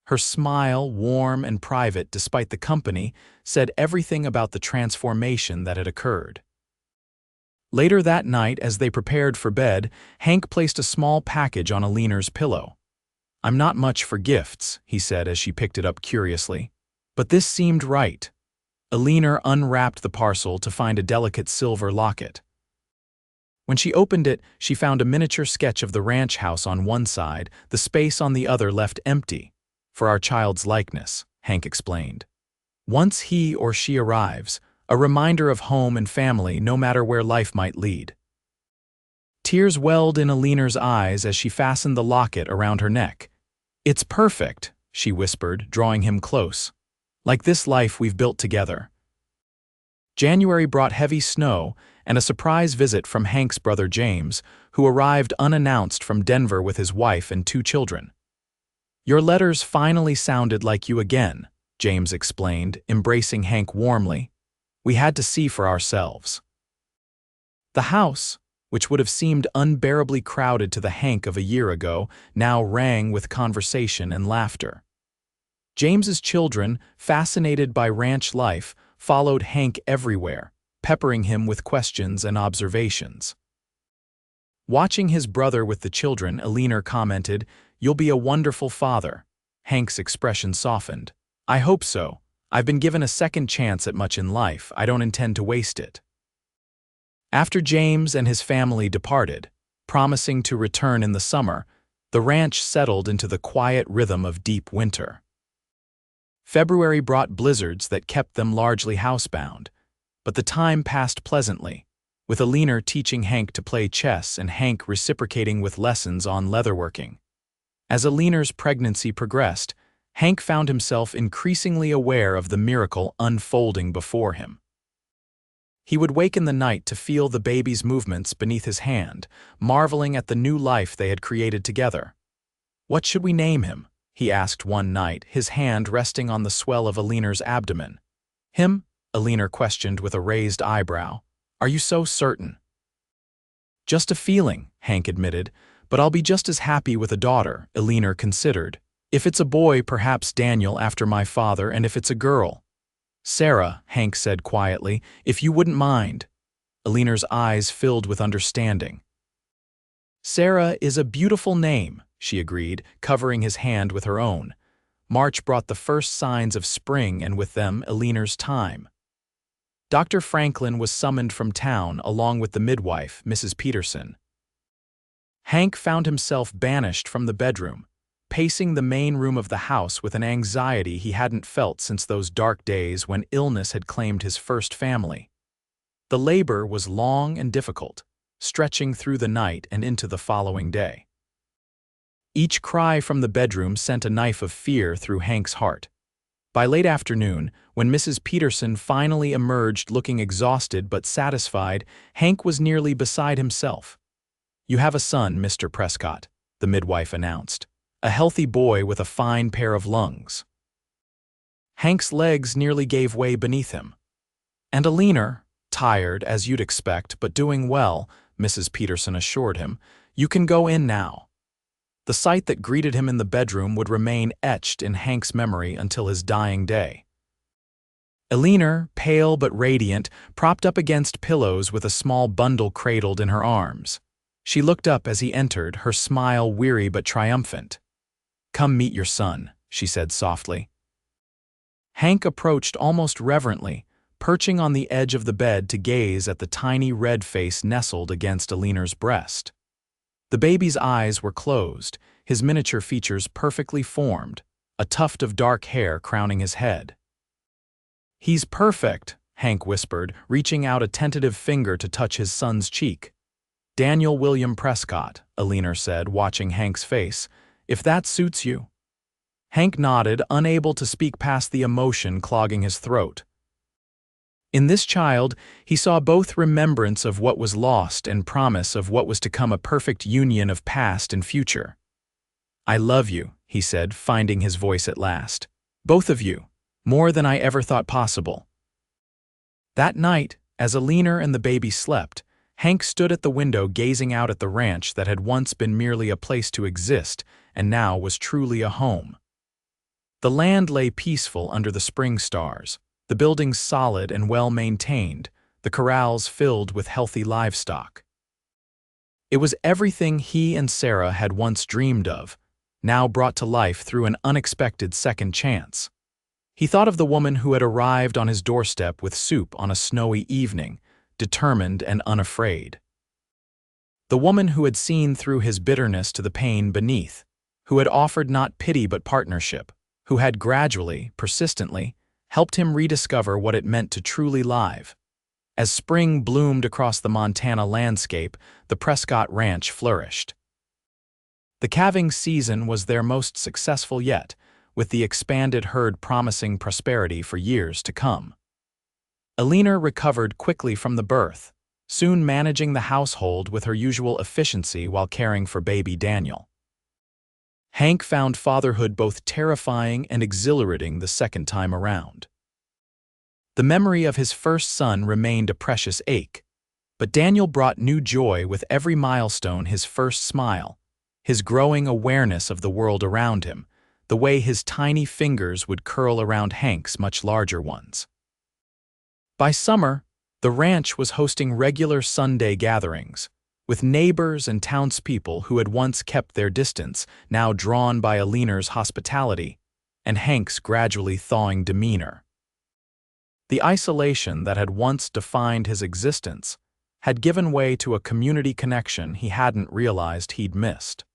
Her smile, warm and private despite the company, said everything about the transformation that had occurred. Later that night, as they prepared for bed, Hank placed a small package on Eleanor's pillow. "I'm not much for gifts," he said as she picked it up curiously, "but this seemed right." Eleanor unwrapped the parcel to find a delicate silver locket. When she opened it, she found a miniature sketch of the ranch house on one side, the space on the other left empty. "For our child's likeness," Hank explained. "Once he or she arrives, a reminder of home and family no matter where life might lead." Tears welled in Eleanor's eyes as she fastened the locket around her neck. "It's perfect," she whispered, drawing him close. "Like this life we've built together." January brought heavy snow and a surprise visit from Hank's brother James, who arrived unannounced from Denver with his wife and two children. "Your letters finally sounded like you again," James explained, embracing Hank warmly. "We had to see for ourselves." The house, which would have seemed unbearably crowded to the Hank of a year ago, now rang with conversation and laughter. James's children, fascinated by ranch life, followed Hank everywhere, peppering him with questions and observations. Watching his brother with the children, Eleanor commented, "You'll be a wonderful father." Hank's expression softened. "I hope so. I've been given a second chance at much in life. I don't intend to waste it." After James and his family departed, promising to return in the summer, the ranch settled into the quiet rhythm of deep winter. February brought blizzards that kept them largely housebound, but the time passed pleasantly, with Eleanor teaching Hank to play chess and Hank reciprocating with lessons on leatherworking. As Eleanor's pregnancy progressed, Hank found himself increasingly aware of the miracle unfolding before him. He would wake in the night to feel the baby's movements beneath his hand, marveling at the new life they had created together. "What should we name him?" he asked one night, his hand resting on the swell of Eleanor's abdomen. "Him?" Eleanor questioned with a raised eyebrow. "Are you so certain?" "Just a feeling," Hank admitted, "but I'll be just as happy with a daughter," Eleanor considered. "If it's a boy, perhaps Daniel after my father, and if it's a girl—" "Sarah," Hank said quietly, "if you wouldn't mind." Eleanor's eyes filled with understanding. "Sarah is a beautiful name," she agreed, covering his hand with her own. March brought the first signs of spring and with them Eleanor's time. Dr. Franklin was summoned from town along with the midwife, Mrs. Peterson. Hank found himself banished from the bedroom, pacing the main room of the house with an anxiety he hadn't felt since those dark days when illness had claimed his first family. The labor was long and difficult, stretching through the night and into the following day. Each cry from the bedroom sent a knife of fear through Hank's heart. By late afternoon, when Mrs. Peterson finally emerged looking exhausted but satisfied, Hank was nearly beside himself. "You have a son, Mr. Prescott," the midwife announced. "A healthy boy with a fine pair of lungs." Hank's legs nearly gave way beneath him. "And Eleanor, tired, as you'd expect, but doing well," Mrs. Peterson assured him. "You can go in now." The sight that greeted him in the bedroom would remain etched in Hank's memory until his dying day. Eleanor, pale but radiant, propped up against pillows with a small bundle cradled in her arms. She looked up as he entered, her smile weary but triumphant. "Come meet your son," she said softly. Hank approached almost reverently, perching on the edge of the bed to gaze at the tiny red face nestled against Eleanor's breast. The baby's eyes were closed, his miniature features perfectly formed, a tuft of dark hair crowning his head. "He's perfect," Hank whispered, reaching out a tentative finger to touch his son's cheek. "Daniel William Prescott," Eleanor said, watching Hank's face. "If that suits you." Hank nodded, unable to speak past the emotion clogging his throat. In this child, he saw both remembrance of what was lost and promise of what was to come, a perfect union of past and future. "I love you," he said, finding his voice at last. "Both of you, more than I ever thought possible." That night, as Eleanor and the baby slept, Hank stood at the window gazing out at the ranch that had once been merely a place to exist and now was truly a home. The land lay peaceful under the spring stars, the buildings solid and well-maintained, the corrals filled with healthy livestock. It was everything he and Sarah had once dreamed of, now brought to life through an unexpected second chance. He thought of the woman who had arrived on his doorstep with soup on a snowy evening, determined and unafraid. The woman who had seen through his bitterness to the pain beneath, who had offered not pity but partnership, who had gradually, persistently, helped him rediscover what it meant to truly live. As spring bloomed across the Montana landscape, the Prescott Ranch flourished. The calving season was their most successful yet, with the expanded herd promising prosperity for years to come. Eleanor recovered quickly from the birth, soon managing the household with her usual efficiency while caring for baby Daniel. Hank found fatherhood both terrifying and exhilarating the second time around. The memory of his first son remained a precious ache, but Daniel brought new joy with every milestone: his first smile, his growing awareness of the world around him, the way his tiny fingers would curl around Hank's much larger ones. By summer, the ranch was hosting regular Sunday gatherings, with neighbors and townspeople who had once kept their distance now drawn by Eleanor's hospitality and Hank's gradually thawing demeanor. The isolation that had once defined his existence had given way to a community connection he hadn't realized he'd missed.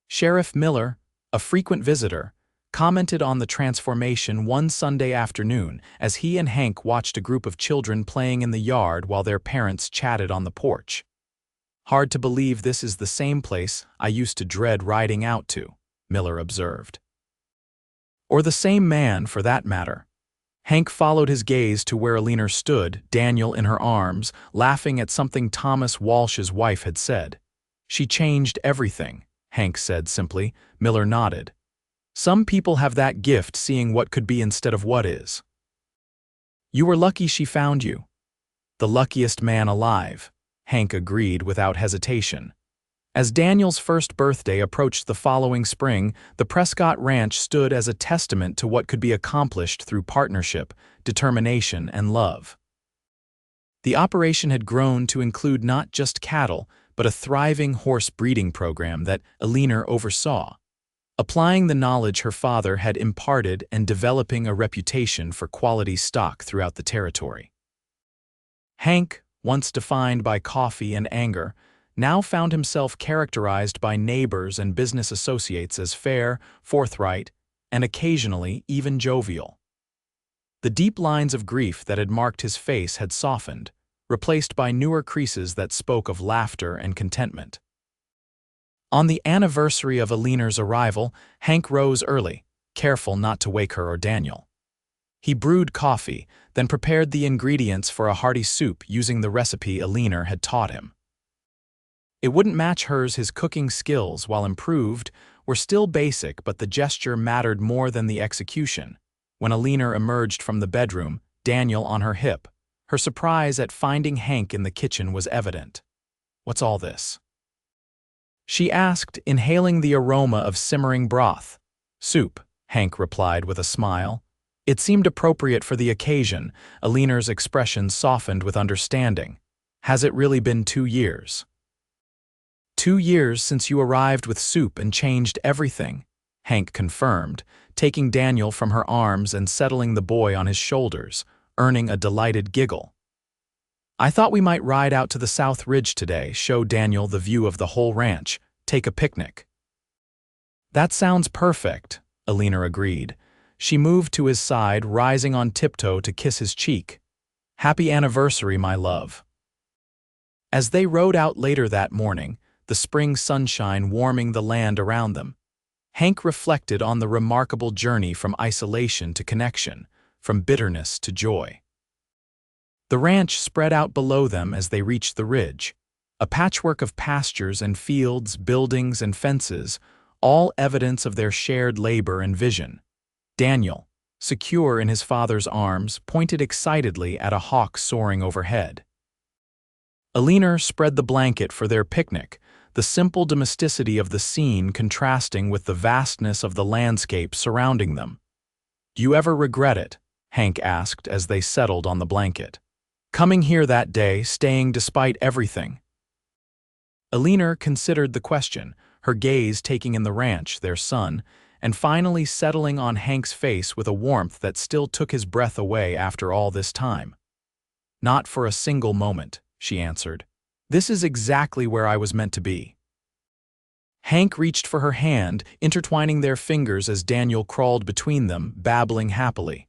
Sheriff Miller, a frequent visitor, commented on the transformation one Sunday afternoon as he and Hank watched a group of children playing in the yard while their parents chatted on the porch. "Hard to believe this is the same place I used to dread riding out to," Miller observed. Or the same man, for that matter. Hank followed his gaze to where Eleanor stood, Daniel in her arms, laughing at something Thomas Walsh's wife had said. "She changed everything," Hank said simply. Miller nodded. "Some people have that gift, seeing what could be instead of what is." "You were lucky she found you." "The luckiest man alive," Hank agreed without hesitation. As Daniel's first birthday approached the following spring, the Prescott Ranch stood as a testament to what could be accomplished through partnership, determination, and love. The operation had grown to include not just cattle, but a thriving horse breeding program that Eleanor oversaw, applying the knowledge her father had imparted and developing a reputation for quality stock throughout the territory. Hank, once defined by coffee and anger, now found himself characterized by neighbors and business associates as fair, forthright, and occasionally even jovial. The deep lines of grief that had marked his face had softened, replaced by newer creases that spoke of laughter and contentment. On the anniversary of Eleanor's arrival, Hank rose early, careful not to wake her or Daniel. He brewed coffee, then prepared the ingredients for a hearty soup using the recipe Eleanor had taught him. It wouldn't match hers. His cooking skills, while improved, were still basic, but the gesture mattered more than the execution. When Eleanor emerged from the bedroom, Daniel on her hip, her surprise at finding Hank in the kitchen was evident. "What's all this?" she asked, inhaling the aroma of simmering broth. "Soup," Hank replied with a smile. It seemed appropriate for the occasion. Eleanor's expression softened with understanding. "Has it really been 2 years?" 2 years since you arrived with soup and changed everything," Hank confirmed, taking Daniel from her arms and settling the boy on his shoulders, earning a delighted giggle. "I thought we might ride out to the South Ridge today, show Daniel the view of the whole ranch, take a picnic." "That sounds perfect," Eleanor agreed. She moved to his side, rising on tiptoe to kiss his cheek. "Happy anniversary, my love." As they rode out later that morning, the spring sunshine warming the land around them, Hank reflected on the remarkable journey from isolation to connection, from bitterness to joy. The ranch spread out below them as they reached the ridge, a patchwork of pastures and fields, buildings and fences, all evidence of their shared labor and vision. Daniel, secure in his father's arms, pointed excitedly at a hawk soaring overhead. Eleanor spread the blanket for their picnic, the simple domesticity of the scene contrasting with the vastness of the landscape surrounding them. "Do you ever regret it?" Hank asked as they settled on the blanket. "Coming here that day, staying despite everything?" Eleanor considered the question, her gaze taking in the ranch, their son, and finally settling on Hank's face with a warmth that still took his breath away after all this time. "Not for a single moment," she answered. "This is exactly where I was meant to be." Hank reached for her hand, intertwining their fingers as Daniel crawled between them, babbling happily.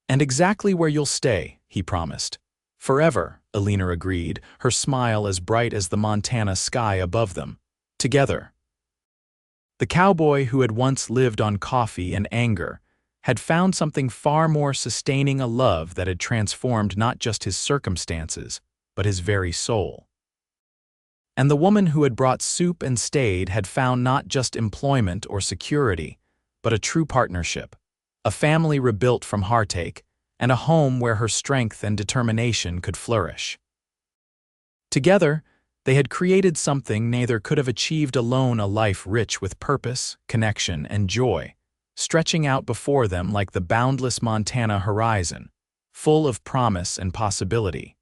"And exactly where you'll stay," he promised. "Forever," Eleanor agreed, her smile as bright as the Montana sky above them. "Together." The cowboy who had once lived on coffee and anger had found something far more sustaining, a love that had transformed not just his circumstances, but his very soul. And the woman who had brought soup and stayed had found not just employment or security, but a true partnership, a family rebuilt from heartache, and a home where her strength and determination could flourish. Together, they had created something neither could have achieved alone, a life rich with purpose, connection, and joy, stretching out before them like the boundless Montana horizon, full of promise and possibility.